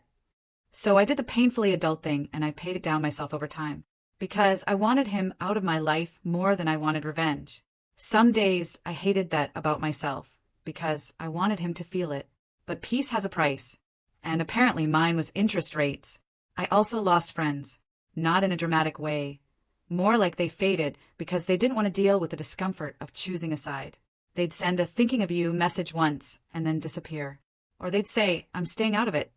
So I did the painfully adult thing and I paid it down myself over time, because I wanted him out of my life more than I wanted revenge. Some days I hated that about myself, because I wanted him to feel it. But peace has a price, and apparently mine was interest rates. I also lost friends, not in a dramatic way, more like they faded because they didn't want to deal with the discomfort of choosing a side. They'd send a thinking of you message once and then disappear. Or they'd say, I'm staying out of it.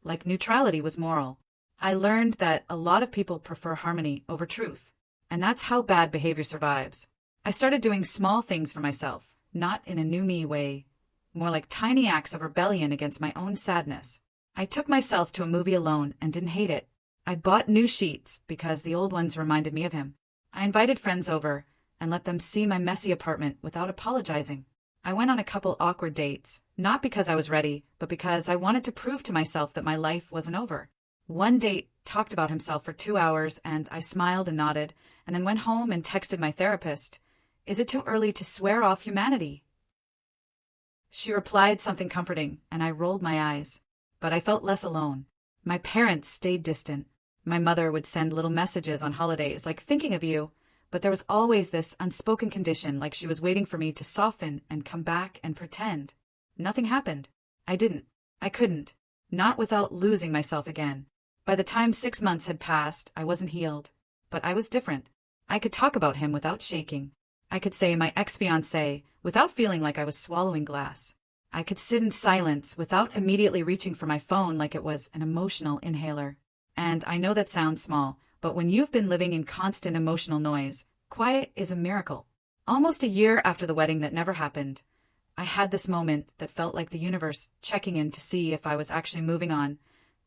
Like neutrality was moral. I learned that a lot of people prefer harmony over truth, and that's how bad behavior survives. I started doing small things for myself, not in a new me way, more like tiny acts of rebellion against my own sadness. I took myself to a movie alone and didn't hate it. I bought new sheets because the old ones reminded me of him. I invited friends over and let them see my messy apartment without apologizing. I went on a couple awkward dates, not because I was ready, but because I wanted to prove to myself that my life wasn't over. One date talked about himself for 2 hours, and I smiled and nodded, and then went home and texted my therapist, "Is it too early to swear off humanity?" She replied something comforting, and I rolled my eyes. But I felt less alone. My parents stayed distant. My mother would send little messages on holidays, like thinking of you, but there was always this unspoken condition, like she was waiting for me to soften and come back and pretend. Nothing happened. I didn't. I couldn't. Not without losing myself again. By the time 6 months had passed, I wasn't healed. But I was different. I could talk about him without shaking. I could say my ex-fiance without feeling like I was swallowing glass. I could sit in silence without immediately reaching for my phone like it was an emotional inhaler. And I know that sounds small, but when you've been living in constant emotional noise, quiet is a miracle. Almost a year after the wedding that never happened, I had this moment that felt like the universe checking in to see if I was actually moving on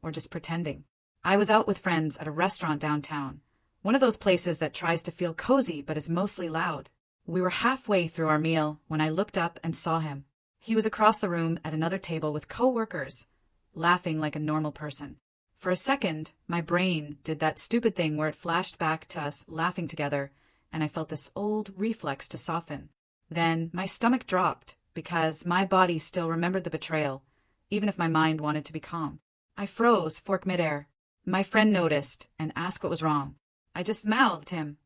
or just pretending. I was out with friends at a restaurant downtown, one of those places that tries to feel cozy but is mostly loud. We were halfway through our meal when I looked up and saw him. He was across the room at another table with co-workers, laughing like a normal person. For a second, my brain did that stupid thing where it flashed back to us laughing together, and I felt this old reflex to soften. Then my stomach dropped, because my body still remembered the betrayal, even if my mind wanted to be calm. I froze, fork midair. My friend noticed and asked what was wrong. I just mouthed him.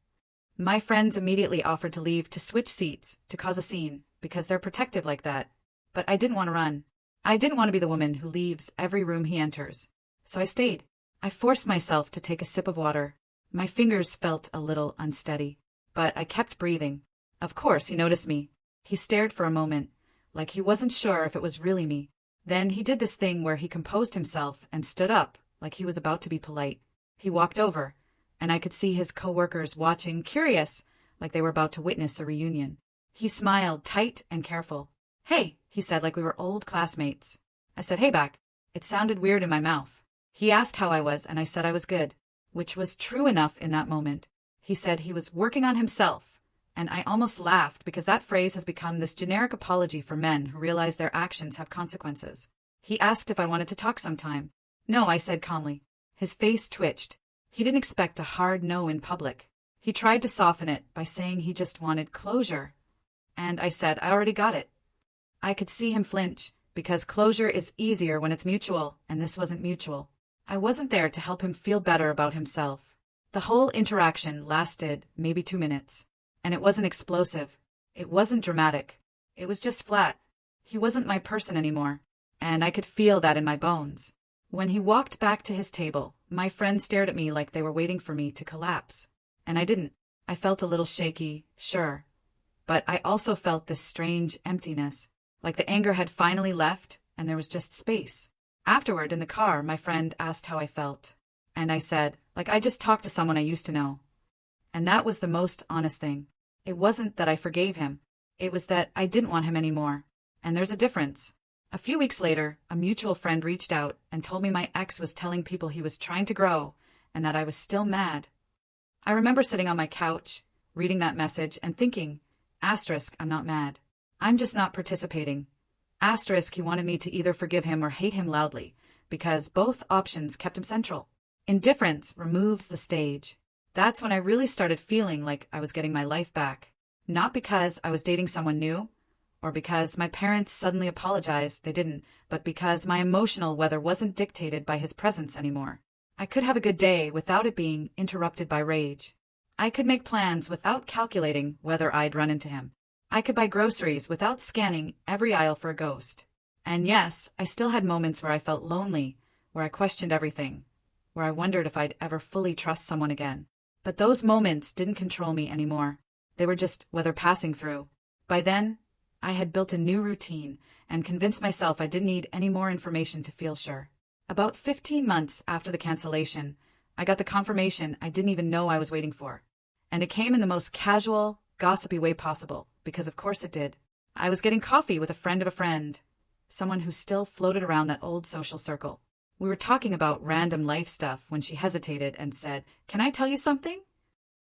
My friends immediately offered to leave to switch seats, to cause a scene, because they're protective like that. But I didn't want to run. I didn't want to be the woman who leaves every room he enters. So I stayed. I forced myself to take a sip of water. My fingers felt a little unsteady, but I kept breathing. Of course, he noticed me. He stared for a moment, like he wasn't sure if it was really me. Then he did this thing where he composed himself and stood up, like he was about to be polite. He walked over, and I could see his co-workers watching, curious, like they were about to witness a reunion. He smiled, tight and careful. "Hey," he said, like we were old classmates. I said, "Hey," back. It sounded weird in my mouth. He asked how I was, and I said I was good, which was true enough in that moment. He said he was working on himself, and I almost laughed because that phrase has become this generic apology for men who realize their actions have consequences. He asked if I wanted to talk sometime. "No," I said calmly. His face twitched. He didn't expect a hard no in public. He tried to soften it by saying he just wanted closure. And I said I already got it. I could see him flinch, because closure is easier when it's mutual, and this wasn't mutual. I wasn't there to help him feel better about himself. The whole interaction lasted maybe 2 minutes, and it wasn't explosive. It wasn't dramatic. It was just flat. He wasn't my person anymore, and I could feel that in my bones. When he walked back to his table, my friends stared at me like they were waiting for me to collapse. And I didn't. I felt a little shaky, sure, but I also felt this strange emptiness, like the anger had finally left and there was just space. Afterward, in the car, my friend asked how I felt. And I said, like I just talked to someone I used to know. And that was the most honest thing. It wasn't that I forgave him. It was that I didn't want him anymore. And there's a difference. A few weeks later, a mutual friend reached out and told me my ex was telling people he was trying to grow and that I was still mad. I remember sitting on my couch, reading that message and thinking, asterisk, I'm not mad. I'm just not participating. Asterisk, he wanted me to either forgive him or hate him loudly, because both options kept him central. Indifference removes the stage. That's when I really started feeling like I was getting my life back. Not because I was dating someone new, or because my parents suddenly apologized, they didn't, but because my emotional weather wasn't dictated by his presence anymore. I could have a good day without it being interrupted by rage. I could make plans without calculating whether I'd run into him. I could buy groceries without scanning every aisle for a ghost. And yes, I still had moments where I felt lonely, where I questioned everything, where I wondered if I'd ever fully trust someone again. But those moments didn't control me anymore. They were just weather passing through. By then, I had built a new routine and convinced myself I didn't need any more information to feel sure. About 15 months after the cancellation, I got the confirmation I didn't even know I was waiting for. And it came in the most casual, gossipy way possible, because of course it did. I was getting coffee with a friend, someone who still floated around that old social circle. We were talking about random life stuff when she hesitated and said, "Can I tell you something?"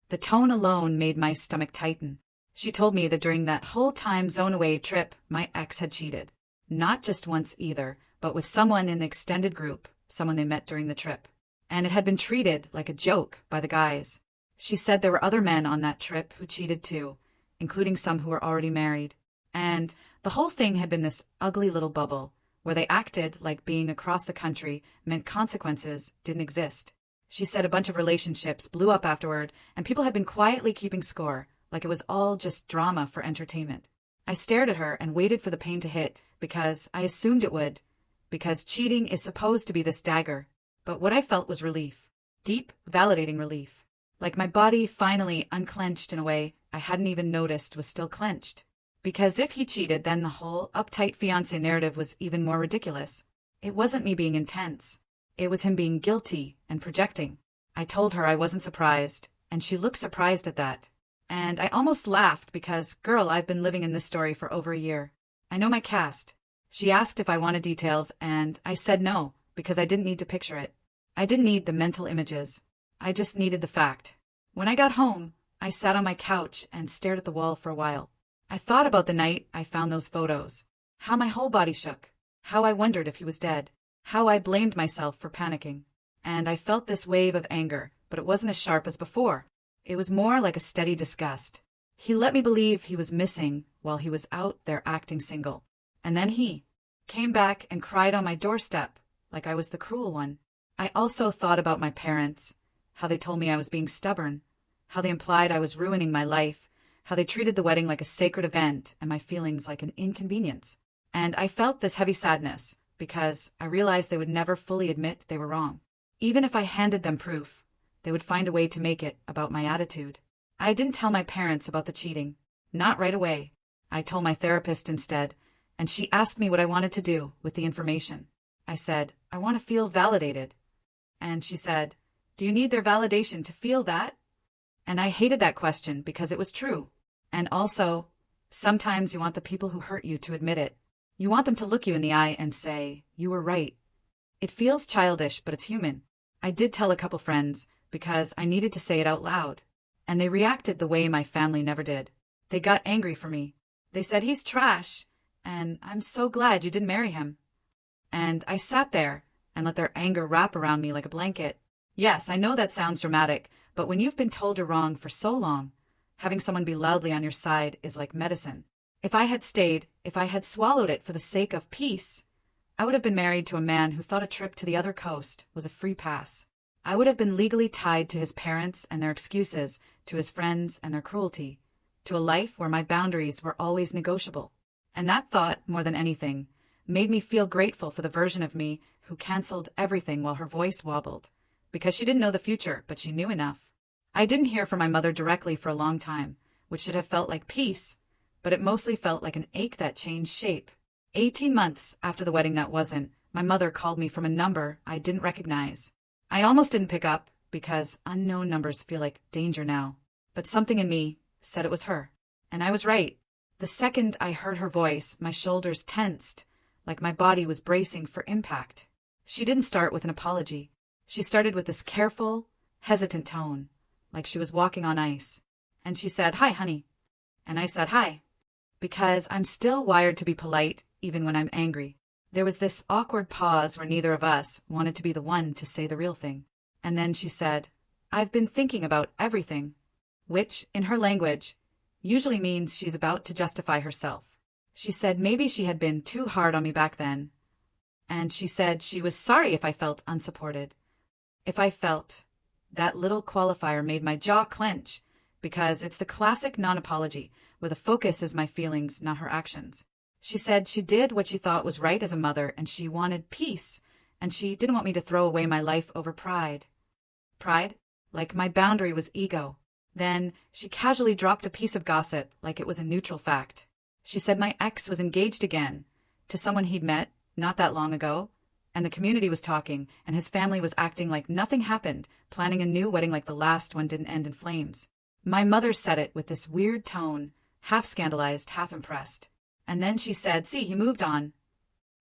The tone alone made my stomach tighten. She told me that during that whole time zone away trip, my ex had cheated. Not just once either, but with someone in the extended group, someone they met during the trip. And it had been treated like a joke by the guys. She said there were other men on that trip who cheated too, including some who were already married. And the whole thing had been this ugly little bubble, where they acted like being across the country meant consequences didn't exist. She said a bunch of relationships blew up afterward, and people had been quietly keeping score, like it was all just drama for entertainment. I stared at her and waited for the pain to hit, because I assumed it would, because cheating is supposed to be this dagger. But what I felt was relief. Deep, validating relief. Like my body finally unclenched in a way I hadn't even noticed was still clenched. Because if he cheated, then the whole uptight fiance narrative was even more ridiculous. It wasn't me being intense. It was him being guilty and projecting. I told her I wasn't surprised, and she looked surprised at that. And I almost laughed because, girl, I've been living in this story for over a year. I know my cast. She asked if I wanted details, and I said no, because I didn't need to picture it. I didn't need the mental images. I just needed the fact. When I got home, I sat on my couch and stared at the wall for a while. I thought about the night I found those photos, how my whole body shook, how I wondered if he was dead, how I blamed myself for panicking. And I felt this wave of anger, but it wasn't as sharp as before. It was more like a steady disgust. He let me believe he was missing while he was out there acting single. And then he came back and cried on my doorstep like I was the cruel one. I also thought about my parents, how they told me I was being stubborn, how they implied I was ruining my life, how they treated the wedding like a sacred event and my feelings like an inconvenience. And I felt this heavy sadness because I realized they would never fully admit they were wrong. Even if I handed them proof, they would find a way to make it about my attitude. I didn't tell my parents about the cheating. Not right away. I told my therapist instead, and she asked me what I wanted to do with the information. I said, I want to feel validated. And she said, do you need their validation to feel that? And I hated that question because it was true. And also, sometimes you want the people who hurt you to admit it. You want them to look you in the eye and say, you were right. It feels childish, but it's human. I did tell a couple friends because I needed to say it out loud. And they reacted the way my family never did. They got angry for me. They said, he's trash, and I'm so glad you didn't marry him. And I sat there and let their anger wrap around me like a blanket. Yes, I know that sounds dramatic, but when you've been told you're wrong for so long, having someone be loudly on your side is like medicine. If I had stayed, if I had swallowed it for the sake of peace, I would have been married to a man who thought a trip to the other coast was a free pass. I would have been legally tied to his parents and their excuses, to his friends and their cruelty, to a life where my boundaries were always negotiable. And that thought, more than anything, made me feel grateful for the version of me who canceled everything while her voice wobbled, because she didn't know the future, but she knew enough. I didn't hear from my mother directly for a long time, which should have felt like peace, but it mostly felt like an ache that changed shape. 18 months after the wedding that wasn't, my mother called me from a number I didn't recognize. I almost didn't pick up, because unknown numbers feel like danger now. But something in me said it was her. And I was right. The second I heard her voice, my shoulders tensed, like my body was bracing for impact. She didn't start with an apology. She started with this careful, hesitant tone, like she was walking on ice. And she said, "Hi, honey." And I said, "Hi," because I'm still wired to be polite, even when I'm angry. There was this awkward pause where neither of us wanted to be the one to say the real thing. And then she said, "I've been thinking about everything," which, in her language, usually means she's about to justify herself. She said maybe she had been too hard on me back then. And she said she was sorry if I felt unsupported. If I felt. That little qualifier made my jaw clench, because it's the classic non-apology, where the focus is my feelings, not her actions. She said she did what she thought was right as a mother, and she wanted peace, and she didn't want me to throw away my life over pride. Pride? Like my boundary was ego. Then she casually dropped a piece of gossip like it was a neutral fact. She said my ex was engaged again, to someone he'd met not that long ago, and the community was talking, and his family was acting like nothing happened, planning a new wedding like the last one didn't end in flames. My mother said it with this weird tone, half scandalized, half impressed. And then she said, "See, he moved on."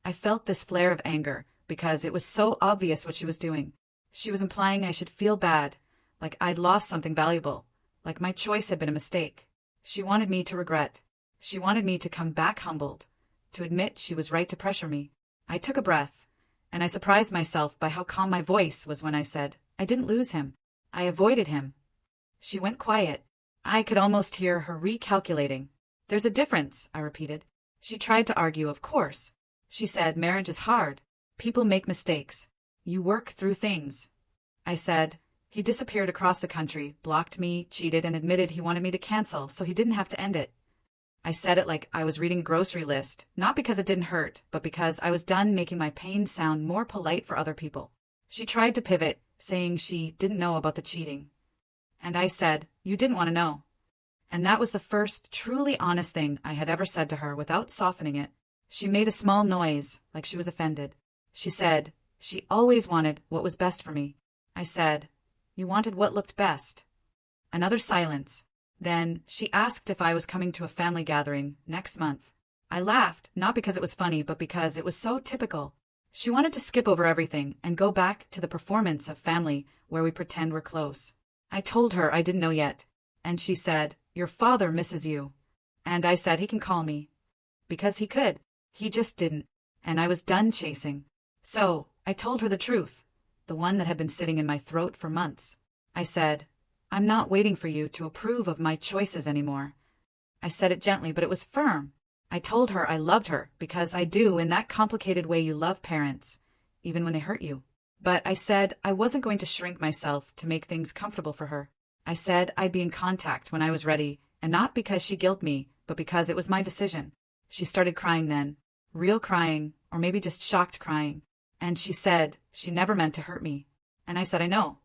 I felt this flare of anger, because it was so obvious what she was doing. She was implying I should feel bad, like I'd lost something valuable, like my choice had been a mistake. She wanted me to regret. She wanted me to come back humbled, to admit she was right to pressure me. I took a breath, and I surprised myself by how calm my voice was when I said, "I didn't lose him. I avoided him." She went quiet. I could almost hear her recalculating. "There's a difference," I repeated. She tried to argue, "Of course." She said, "Marriage is hard. People make mistakes. You work through things." I said, "He disappeared across the country, blocked me, cheated, and admitted he wanted me to cancel so he didn't have to end it." I said it like I was reading a grocery list, not because it didn't hurt, but because I was done making my pain sound more polite for other people. She tried to pivot, saying she didn't know about the cheating. And I said, "You didn't want to know." And that was the first truly honest thing I had ever said to her without softening it. She made a small noise, like she was offended. She said, "She always wanted what was best for me." I said, "You wanted what looked best." Another silence. Then she asked if I was coming to a family gathering next month. I laughed, not because it was funny, but because it was so typical. She wanted to skip over everything and go back to the performance of family where we pretend we're close. I told her I didn't know yet, and she said, "Your father misses you." And I said he can call me. Because he could. He just didn't. And I was done chasing. So I told her the truth, the one that had been sitting in my throat for months. I said, "I'm not waiting for you to approve of my choices anymore." I said it gently, but it was firm. I told her I loved her, because I do in that complicated way you love parents, even when they hurt you. But I said I wasn't going to shrink myself to make things comfortable for her. I said I'd be in contact when I was ready, and not because she guilted me, but because it was my decision. She started crying then. Real crying, or maybe just shocked crying. And she said she never meant to hurt me. And I said I know.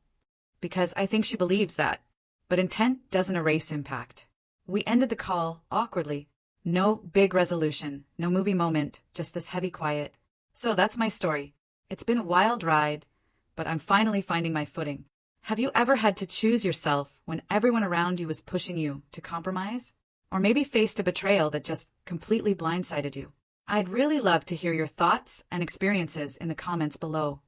Because I think she believes that. But intent doesn't erase impact. We ended the call awkwardly. No big resolution, no movie moment, just this heavy quiet. So that's my story. It's been a wild ride, but I'm finally finding my footing. Have you ever had to choose yourself when everyone around you was pushing you to compromise? Or maybe faced a betrayal that just completely blindsided you? I'd really love to hear your thoughts and experiences in the comments below.